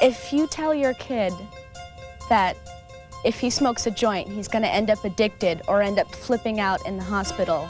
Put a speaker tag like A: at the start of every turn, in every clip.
A: If you tell your kid that if he smokes a joint, he's going to end up addicted or end up flipping out in the hospital,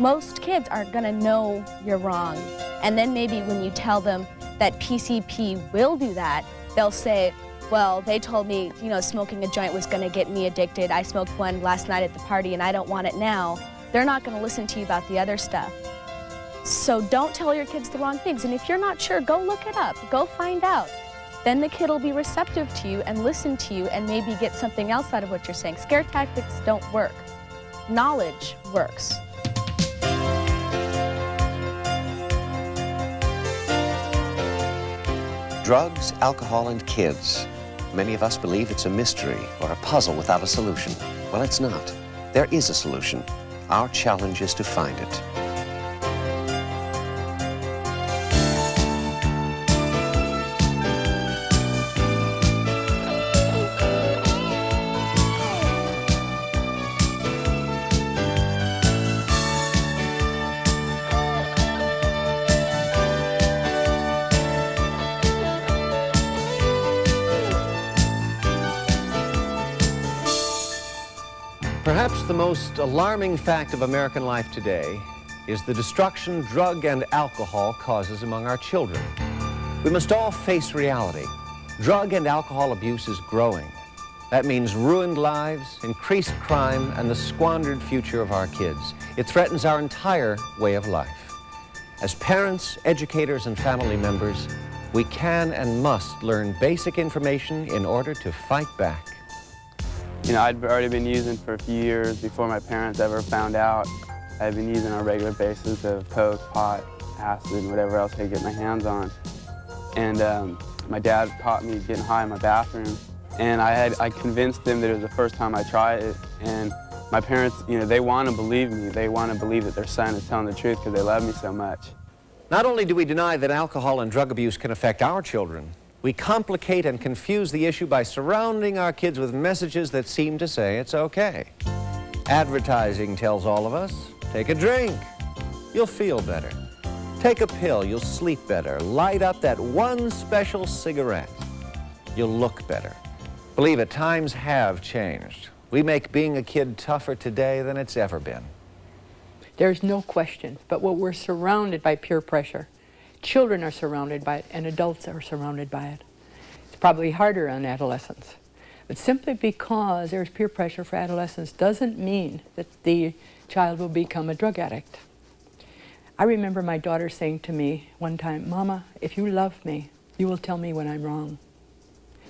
A: most kids are going to know you're wrong. And then maybe when you tell them that PCP will do that, they'll say, well, they told me, you know, smoking a joint was going to get me addicted. I smoked one last night at the party and I don't want it now. They're not going to listen to you about the other stuff. So don't tell your kids the wrong things. And if you're not sure, go look it up. Go find out. Then the kid will be receptive to you and listen to you and maybe get something else out of what you're saying. Scare tactics don't work. Knowledge works.
B: Drugs, alcohol, and kids. Many of us believe it's a mystery or a puzzle without a solution. Well, it's not. There is a solution. Our challenge is to find it.
C: Perhaps the most alarming fact of American life today is the destruction drug and alcohol causes among our children. We must all face reality. Drug and alcohol abuse is growing. That means ruined lives, increased crime, and the squandered future of our kids. It threatens our entire way of life. As parents, educators, and family members, we can and must learn basic information in order to fight back.
D: You know, I'd already been using for a few years before my parents ever found out. I'd been using on a regular basis of coke, pot, acid, and whatever else I could get my hands on. And my dad caught me getting high in my bathroom. And I convinced them that it was the first time I tried it. And my parents, you know, they want to believe me. They want to believe that their son is telling the truth because they love me so much.
C: Not only do we deny that alcohol and drug abuse can affect our children, we complicate and confuse the issue by surrounding our kids with messages that seem to say it's okay. Advertising tells all of us, take a drink, you'll feel better. Take a pill, you'll sleep better. Light up that one special cigarette, you'll look better. Believe it, times have changed. We make being a kid tougher today than it's ever been.
E: There's no question, but what we're surrounded by peer pressure. Children are surrounded by it, and adults are surrounded by it. It's probably harder on adolescents. But simply because there's peer pressure for adolescents doesn't mean that the child will become a drug addict. I remember my daughter saying to me one time, "Mama, if you love me, you will tell me when I'm wrong."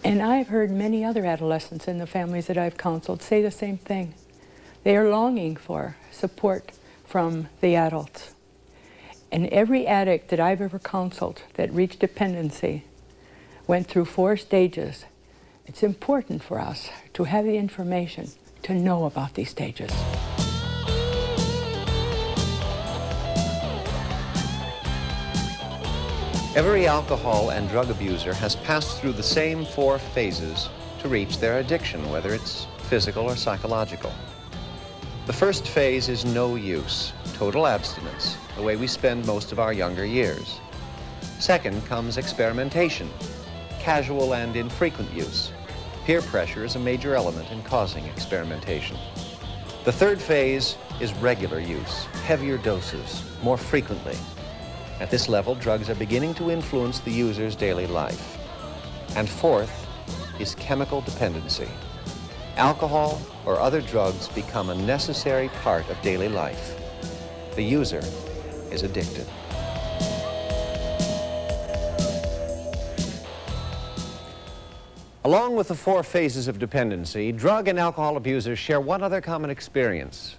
E: And I've heard many other adolescents in the families that I've counseled say the same thing. They are longing for support from the adults. And every addict that I've ever counseled that reached dependency went through 4 stages. It's important for us to have the information to know about these stages.
C: Every alcohol and drug abuser has passed through the same 4 phases to reach their addiction, whether it's physical or psychological. The first phase is no use, total abstinence, the way we spend most of our younger years. Second comes experimentation, casual and infrequent use. Peer pressure is a major element in causing experimentation. The third phase is regular use, heavier doses, more frequently. At this level, drugs are beginning to influence the user's daily life. And fourth is chemical dependency. Alcohol or other drugs become a necessary part of daily life. The user is addicted. Along with the 4 phases of dependency, drug and alcohol abusers share one other common experience: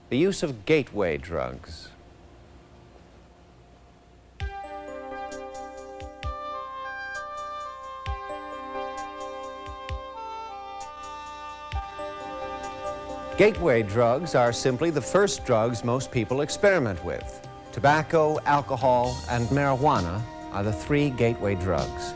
C: the use of gateway drugs. Gateway drugs are simply the first drugs most people experiment with. Tobacco, alcohol, and marijuana are the 3 gateway drugs.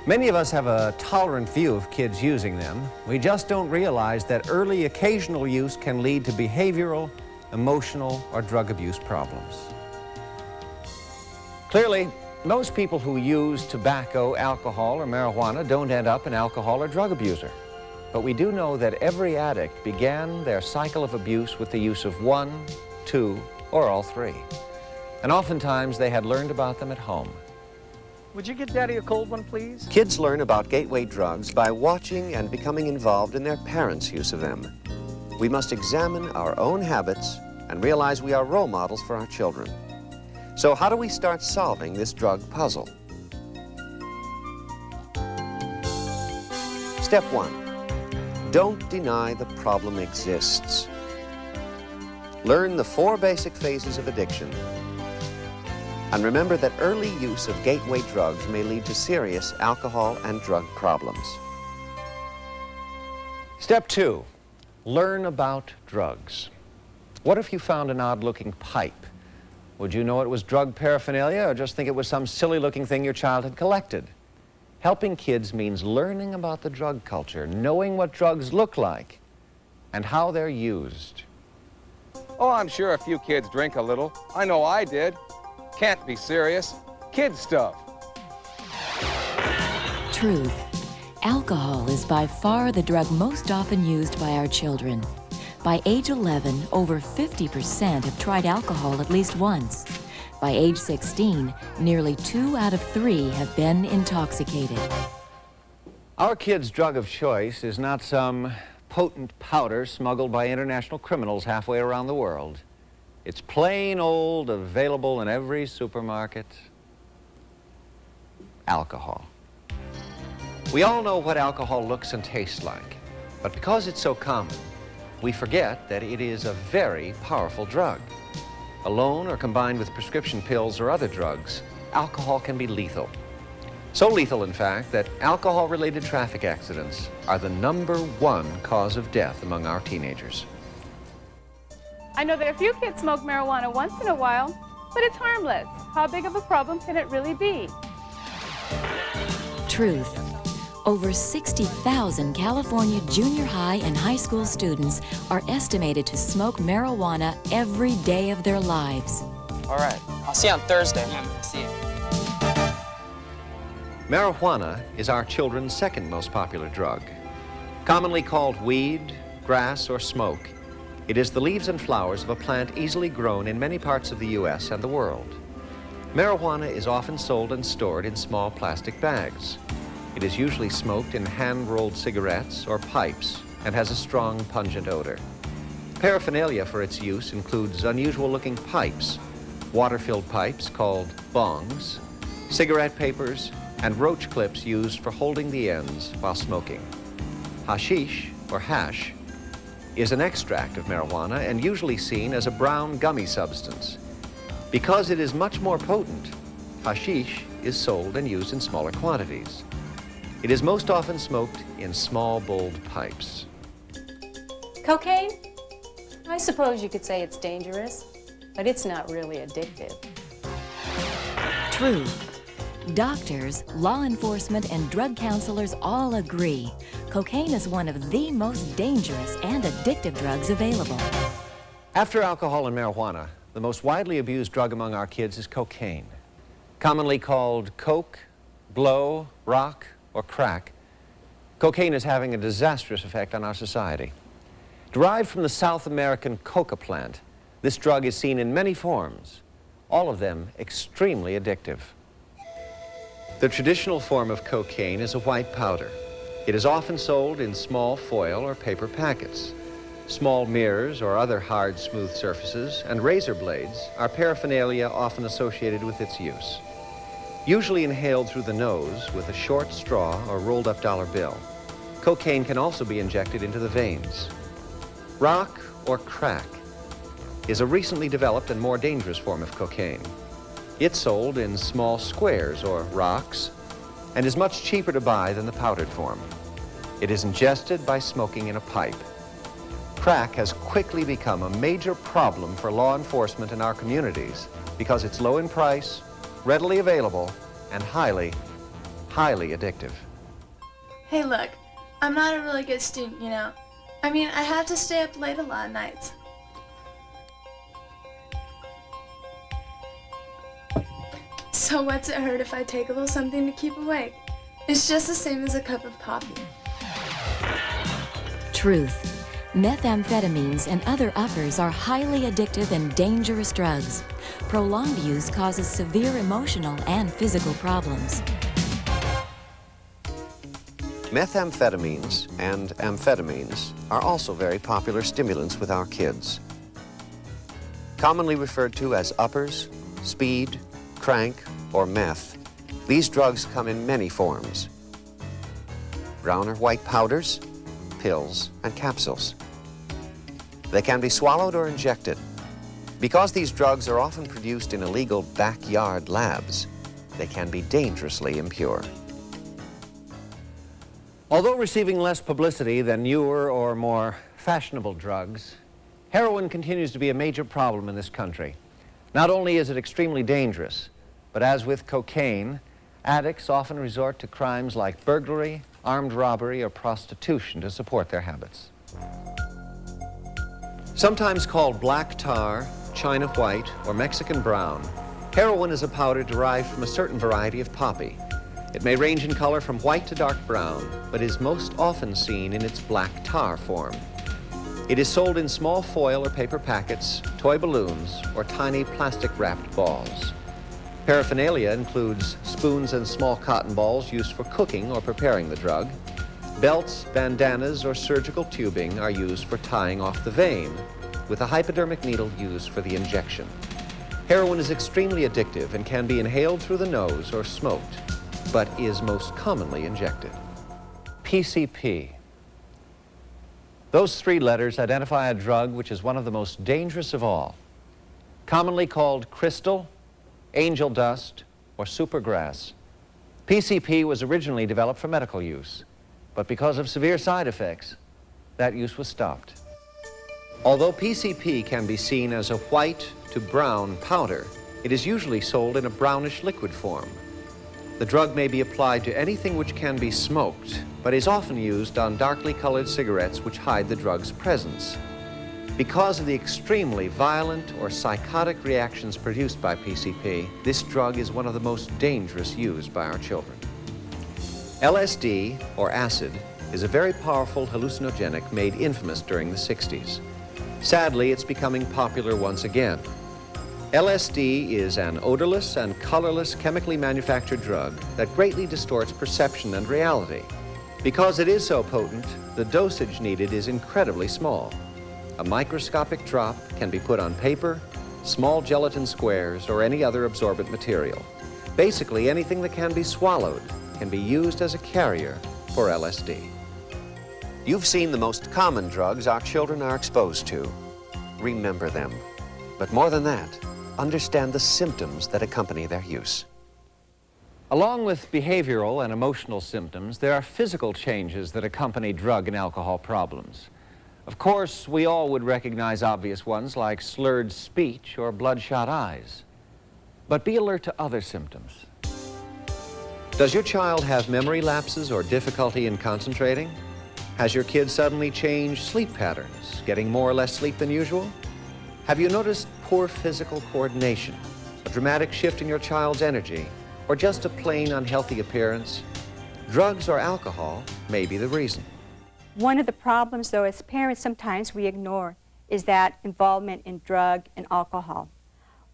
C: Many of us have a tolerant view of kids using them. We just don't realize that early occasional use can lead to behavioral, emotional, or drug abuse problems. Clearly, Most people who use tobacco, alcohol, or marijuana don't end up an alcohol or drug abuser. But we do know that every addict began their cycle of abuse with the use of one, two, or all three. And oftentimes they had learned about them at home.
F: Would you get Daddy a cold one, please?
B: Kids learn about gateway drugs by watching and becoming involved in their parents' use of them. We must examine our own habits and realize we are role models for our children. So how do we start solving this drug puzzle? Step 1. Don't deny the problem exists. Learn the 4 basic phases of addiction. And remember that early use of gateway drugs may lead to serious alcohol and drug problems.
C: Step 2, learn about drugs. What if you found an odd-looking pipe? Would you know it was drug paraphernalia or just think it was some silly-looking thing your child had collected? Helping kids means learning about the drug culture, knowing what drugs look like, and how they're used.
G: Oh, I'm sure a few kids drink a little. I know I did. Can't be serious. Kid stuff.
H: Truth. Alcohol is by far the drug most often used by our children. By age 11, over 50% have tried alcohol at least once. By age 16, nearly 2 out of 3 have been intoxicated.
C: Our kids' drug of choice is not some potent powder smuggled by international criminals halfway around the world. It's plain old, available in every supermarket. Alcohol. We all know what alcohol looks and tastes like, but because it's so common, we forget that it is a very powerful drug. Alone or combined with prescription pills or other drugs, alcohol can be lethal. So lethal, in fact, that alcohol-related traffic accidents are the #1 cause of death among our teenagers.
I: I know that a few kids smoke marijuana once in a while, but it's harmless. How big of a problem can it really be?
H: Truth. Over 60,000 California junior high and high school students are estimated to smoke marijuana every day of their lives.
F: All right. I'll see you on Thursday.
J: Yeah, see you.
C: Marijuana is our children's second most popular drug. Commonly called weed, grass, or smoke, it is the leaves and flowers of a plant easily grown in many parts of the U.S. and the world. Marijuana is often sold and stored in small plastic bags. It is usually smoked in hand-rolled cigarettes or pipes and has a strong, pungent odor. Paraphernalia for its use includes unusual-looking pipes, water-filled pipes called bongs, cigarette papers, and roach clips used for holding the ends while smoking. Hashish, or hash, is an extract of marijuana and usually seen as a brown gummy substance. Because it is much more potent, hashish is sold and used in smaller quantities. It is most often smoked in small, bold pipes.
K: Cocaine? I suppose you could say it's dangerous, but it's not really addictive.
H: Truth. Doctors, law enforcement, and drug counselors all agree cocaine is one of the most dangerous and addictive drugs available.
C: After alcohol and marijuana, the most widely abused drug among our kids is cocaine. Commonly called coke, blow, rock, or crack, cocaine is having a disastrous effect on our society. Derived from the South American coca plant, this drug is seen in many forms, all of them extremely addictive. The traditional form of cocaine is a white powder. It is often sold in small foil or paper packets. Small mirrors or other hard, smooth surfaces and razor blades are paraphernalia often associated with its use. Usually inhaled through the nose with a short straw or rolled-up dollar bill, cocaine can also be injected into the veins. Rock, or crack, is a recently developed and more dangerous form of cocaine. It's sold in small squares, or rocks, and is much cheaper to buy than the powdered form. It is ingested by smoking in a pipe. Crack has quickly become a major problem for law enforcement in our communities because it's low in price, readily available, and highly, highly addictive.
L: Hey, look, I'm not a really good student, you know. I mean, I have to stay up late a lot of nights. So So what's it hurt if I take a little something to keep awake? It's just the same as a cup of coffee.
H: Truth. Methamphetamines and other uppers are highly addictive and dangerous drugs. Prolonged use causes severe emotional and physical problems.
B: Methamphetamines and amphetamines are also very popular stimulants with our kids. Commonly referred to as uppers, speed, crank, or meth, these drugs come in many forms. Brown or white powders, pills, and capsules. They can be swallowed or injected. Because these drugs are often produced in illegal backyard labs, they can be dangerously impure.
C: Although receiving less publicity than newer or more fashionable drugs, heroin continues to be a major problem in this country. Not only is it extremely dangerous, but as with cocaine, addicts often resort to crimes like burglary, armed robbery, or prostitution to support their habits. Sometimes called black tar, China white, or Mexican brown, heroin is a powder derived from a certain variety of poppy. It may range in color from white to dark brown, but is most often seen in its black tar form. It is sold in small foil or paper packets, toy balloons, or tiny plastic-wrapped balls. Paraphernalia includes spoons and small cotton balls used for cooking or preparing the drug. Belts, bandanas, or surgical tubing are used for tying off the vein, with a hypodermic needle used for the injection. Heroin is extremely addictive and can be inhaled through the nose or smoked, but is most commonly injected. PCP. Those three letters identify a drug which is one of the most dangerous of all. Commonly called crystal, angel dust, or supergrass. PCP was originally developed for medical use, but because of severe side effects, that use was stopped. Although PCP can be seen as a white to brown powder, it is usually sold in a brownish liquid form. The drug may be applied to anything which can be smoked, but is often used on darkly colored cigarettes which hide the drug's presence. Because of the extremely violent or psychotic reactions produced by PCP, this drug is one of the most dangerous used by our children. LSD, or acid, is a very powerful hallucinogenic made infamous during the 60s. Sadly, it's becoming popular once again. LSD is an odorless and colorless chemically manufactured drug that greatly distorts perception and reality. Because it is so potent, the dosage needed is incredibly small. A microscopic drop can be put on paper, small gelatin squares, or any other absorbent material. Basically, anything that can be swallowed can be used as a carrier for LSD. You've seen the most common drugs our children are exposed to. Remember them. But more than that, understand the symptoms that accompany their use. Along with behavioral and emotional symptoms, there are physical changes that accompany drug and alcohol problems. Of course, we all would recognize obvious ones like slurred speech or bloodshot eyes. But be alert to other symptoms. Does your child have memory lapses or difficulty in concentrating? Has your kid suddenly changed sleep patterns, getting more or less sleep than usual? Have you noticed poor physical coordination, a dramatic shift in your child's energy, or just a plain unhealthy appearance? Drugs or alcohol may be the reason.
J: One of the problems, though, as parents sometimes we ignore is that involvement in drug and alcohol.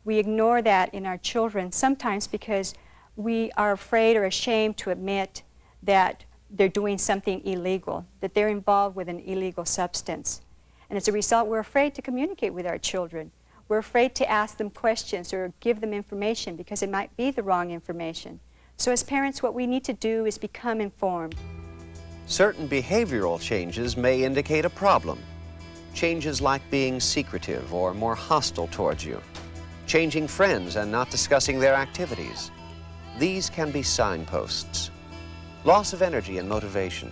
J: We ignore that in our children sometimes because we are afraid or ashamed to admit that they're doing something illegal, that they're involved with an illegal substance. And as a result, we're afraid to communicate with our children. We're afraid to ask them questions or give them information because it might be the wrong information. So as parents, what we need to do is become informed.
B: Certain behavioral changes may indicate a problem. Changes like being secretive or more hostile towards you. Changing friends and not discussing their activities. These can be signposts. Loss of energy and motivation.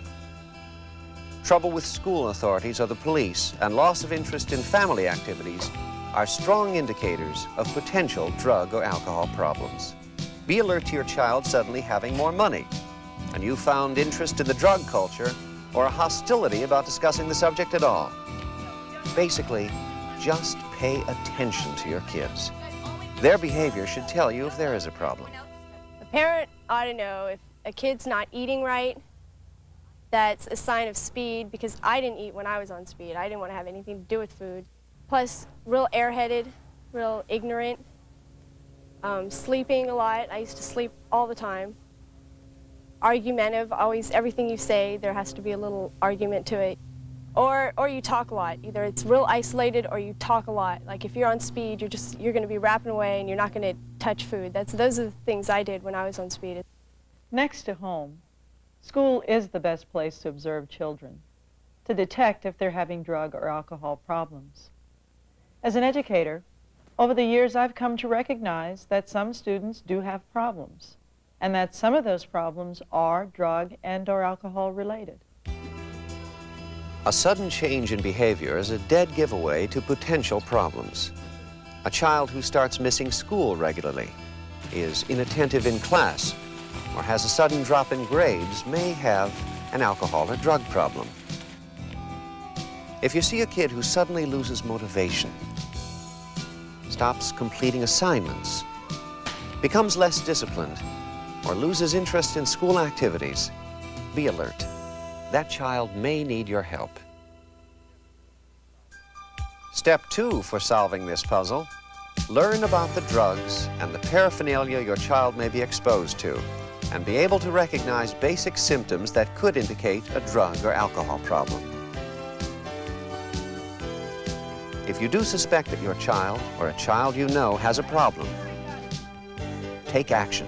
B: Trouble with school authorities or the police, and loss of interest in family activities are strong indicators of potential drug or alcohol problems. Be alert to your child suddenly having more money, and you found interest in the drug culture or a hostility about discussing the subject at all. Basically, just pay attention to your kids. Their behavior should tell you if there is a problem.
M: parent ought to know if a kid's not eating right, that's a sign of speed, because I didn't eat when I was on speed. I didn't want to have anything to do with food. Plus, real airheaded, real ignorant, sleeping a lot. I used to sleep all the time. Argumentative, always everything you say, there has to be a little argument to it. Or you talk a lot. Either it's real isolated or you talk a lot. Like if you're on speed, you're going to be rapping away and you're not going to touch food. Those are the things I did when I was on speed.
N: Next to home, school is the best place to observe children, to detect if they're having drug or alcohol problems. As an educator, over the years I've come to recognize that some students do have problems, and that some of those problems are drug and/or alcohol related.
B: A sudden change in behavior is a dead giveaway to potential problems. A child who starts missing school regularly, is inattentive in class, or has a sudden drop in grades may have an alcohol or drug problem. If you see a kid who suddenly loses motivation, stops completing assignments, becomes less disciplined, or loses interest in school activities, be alert. That child may need your help. Step 2 for solving this puzzle, learn about the drugs and the paraphernalia your child may be exposed to, and be able to recognize basic symptoms that could indicate a drug or alcohol problem. If you do suspect that your child or a child you know has a problem, take action.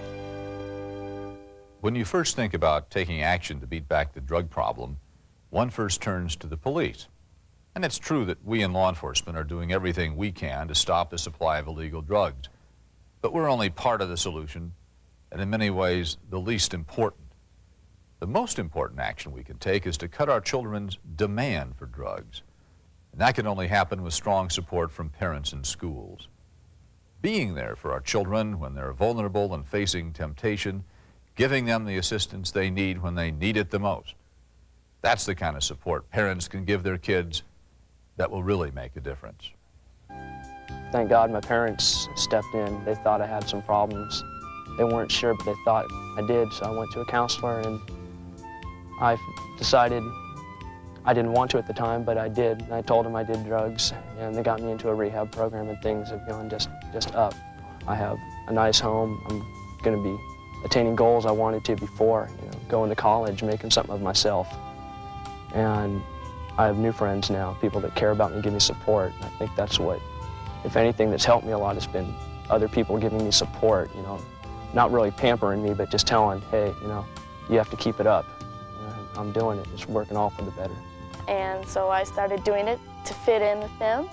O: When you first think about taking action to beat back the drug problem, one first turns to the police. And it's true that we in law enforcement are doing everything we can to stop the supply of illegal drugs. But we're only part of the solution, and in many ways, the least important. The most important action we can take is to cut our children's demand for drugs. And that can only happen with strong support from parents and schools. Being there for our children when they're vulnerable and facing temptation, giving them the assistance they need when they need it the most. That's the kind of support parents can give their kids that will really make a difference.
F: Thank God my parents stepped in. They thought I had some problems. They weren't sure, but they thought I did, so I went to a counselor, and I decided I didn't want to at the time, but I did. I told them I did drugs, and they got me into a rehab program, and things have gone just up. I have a nice home. I'm going to be attaining goals I wanted to before, going to college, making something of myself. And I have new friends now, people that care about me, give me support. And I think that's what, if anything, that's helped me a lot has been other people giving me support, not really pampering me, but just telling, hey, you have to keep it up. And I'm doing it, it's working all for the better.
P: And so I started doing it to fit in with them.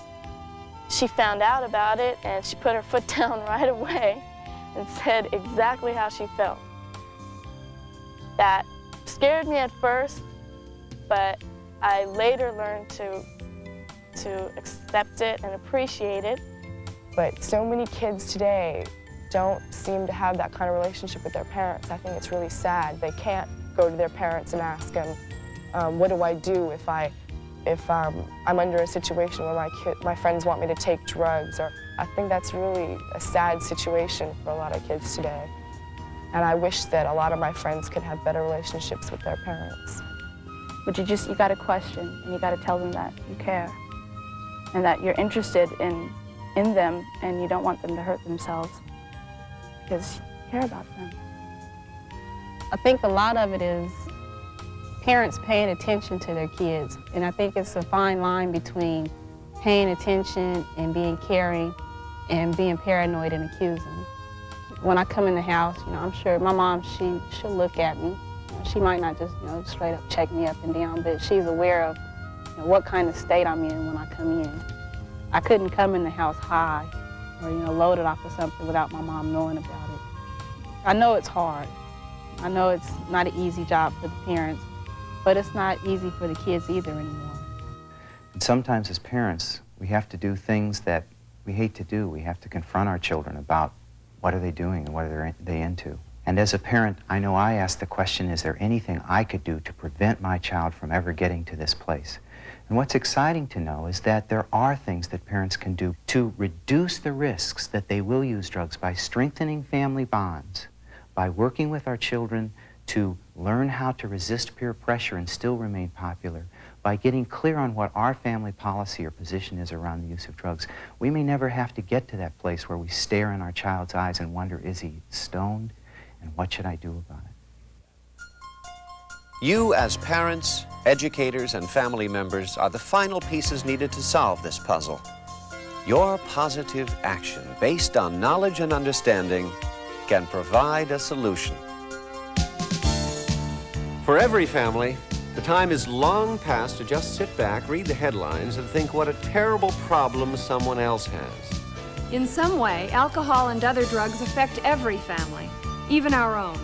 P: She found out about it, and she put her foot down right away and said exactly how she felt. That scared me at first, but I later learned to accept it and appreciate it.
Q: But so many kids today don't seem to have that kind of relationship with their parents. I think it's really sad. They can't go to their parents and ask them, what do I do if I'm under a situation where my friends want me to take drugs? Or I think that's really a sad situation for a lot of kids today. And I wish that a lot of my friends could have better relationships with their parents.
I: But you got to question, and you got to tell them that you care, and that you're interested in them, and you don't want them to hurt themselves, because you care about them.
R: I think a lot of it is parents paying attention to their kids, and I think it's a fine line between paying attention and being caring and being paranoid and accusing. When I come in the house, I'm sure my mom, she'll look at me. She might not just, straight up check me up and down, but she's aware of what kind of state I'm in when I come in. I couldn't come in the house high or, loaded off of something without my mom knowing about it. I know it's hard. I know it's not an easy job for the parents, but it's not easy for the kids either anymore.
S: And sometimes as parents, we have to do things that we hate to do. We have to confront our children about what are they doing and what are they into. And as a parent, I know I ask the question, is there anything I could do to prevent my child from ever getting to this place? And what's exciting to know is that there are things that parents can do to reduce the risks that they will use drugs by strengthening family bonds, by working with our children to learn how to resist peer pressure and still remain popular, by getting clear on what our family policy or position is around the use of drugs, we may never have to get to that place where we stare in our child's eyes and wonder, is he stoned, and what should I do about it?
B: You, as parents, educators, and family members, are the final pieces needed to solve this puzzle. Your positive action, based on knowledge and understanding, can provide a solution. For every family, the time is long past to just sit back, read the headlines, and think what a terrible problem someone else has.
T: In some way, alcohol and other drugs affect every family, even our own.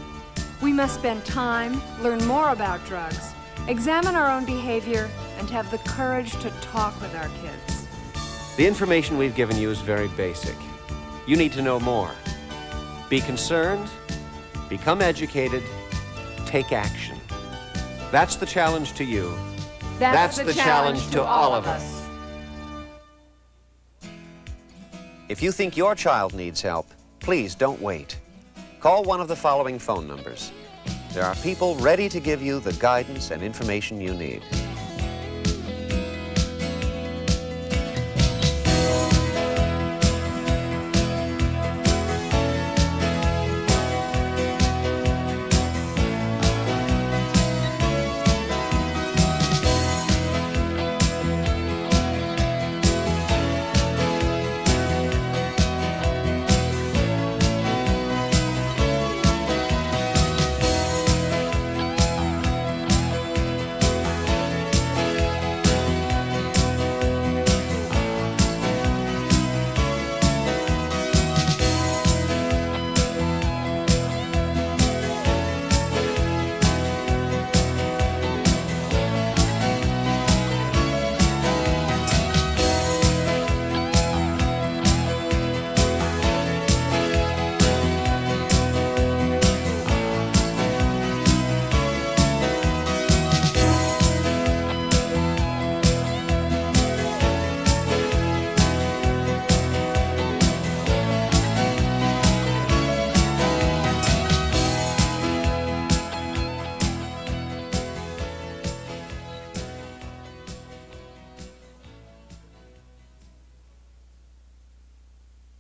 T: We must spend time, learn more about drugs, examine our own behavior, and have the courage to talk with our kids.
B: The information we've given you is very basic. You need to know more. Be concerned, become educated, take action. That's the challenge to you.
T: That's the challenge to all of us.
B: If you think your child needs help, please don't wait. Call one of the following phone numbers. There are people ready to give you the guidance and information you need.